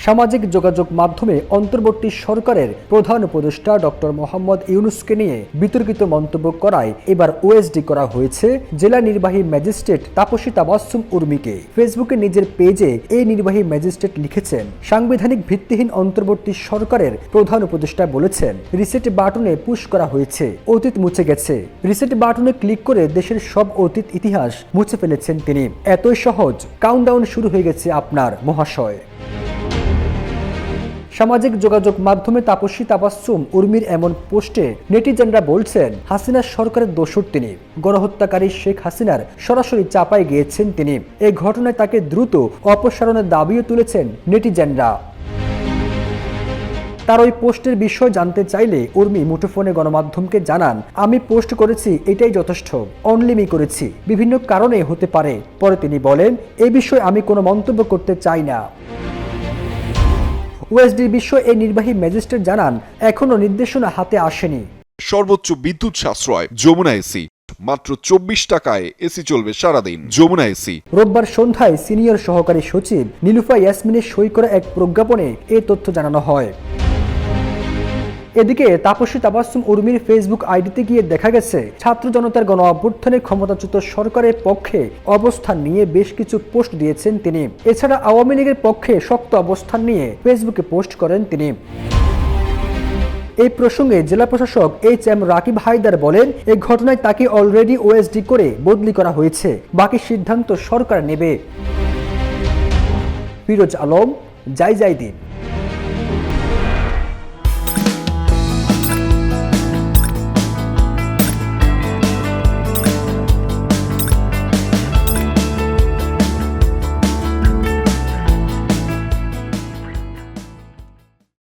সামাজিক যোগাযোগ মাধ্যমে অন্তর্বর্তী সরকারের প্রধান উপদেষ্টা ডক্টর মোহাম্মদ ইউনূসকে নিয়ে বিতর্কিত মন্তব্য করায় এবার ওএসডি করা হয়েছে জেলা নির্বাহী ম্যাজিস্ট্রেট তাপসী তাবাসসুম উর্মিকে। ফেসবুকে নিজের পেজে এই নির্বাহী ম্যাজিস্ট্রেট লিখেছেন, সাংবিধানিক ভিত্তিহীন অন্তর্বর্তী সরকারের প্রধান উপদেষ্টা বলেছেন, রিসেট বাটনে পুশ করা হয়েছে, অতীত মুছে গেছে। রিসেট বাটনে ক্লিক করে দেশের সব অতীত ইতিহাস মুছে ফেলেছেন তিনি। এতই সহজ, কাউন্টডাউন শুরু হয়ে গেছে আপনার মহাশয়। সামাজিক যোগাযোগ মাধ্যমে তাপসী তাবাসসুম উর্মির এমন পোস্টে নেটিজেনরা বলছেন, হাসিনা সরকারের দোসর তিনি। গণহত্যাকারী শেখ হাসিনার সরাসরি চাপায় গিয়েছেন তিনি। এই ঘটনায় তাকে দ্রুত অপসারণের দাবিও তুলেছেন নেটিজেনরা। তার ওই পোস্টের বিষয় জানতে চাইলে উর্মি মুঠোফোনে গণমাধ্যমকে জানান, আমি পোস্ট করেছি, এটাই যথেষ্ট, অনলি মি করেছি, বিভিন্ন কারণে হতে পারে। পরে তিনি বলেন, এই বিষয়ে আমি কোনো মন্তব্য করতে চাই না। ওএসডির বিষয়ে এই নির্বাহী ম্যাজিস্ট্রেট জানান, এখনো নির্দেশনা হাতে আসেনি। সর্বোচ্চ বিদ্যুৎ সাশ্রয় যমুনা এসি, মাত্র 24 টাকায় এসি চলবে সারাদিন। যমুনা এসি। রোববার সন্ধ্যায় সিনিয়র সহকারী সচিব নীলুফা ইয়াসমিনের সই করা এক প্রজ্ঞাপনে এই তথ্য জানানো হয়। এদিকে তাপসী তাবাসসুম উর্মির ফেসবুক আইডিতে গিয়ে দেখা গেছে, ছাত্র জনতার গণ অভ্যুত্থানে ক্ষমতাচ্যুত সরকারের পক্ষে অবস্থান নিয়ে বেশ কিছু পোস্ট দিয়েছেন তিনি। এছাড়া আওয়ামী লীগের পক্ষে শক্ত অবস্থান নিয়ে ফেসবুকে পোস্ট করেন তিনি। এই প্রসঙ্গে জেলা প্রশাসক এইচ.এম. রাকিব হায়দার বলেন, এই ঘটনায় তাকে অলরেডি ওএসডি করে বদলি করা হয়েছে, বাকি সিদ্ধান্ত সরকার নেবে। ফিরোজ আলম, যাই দিন।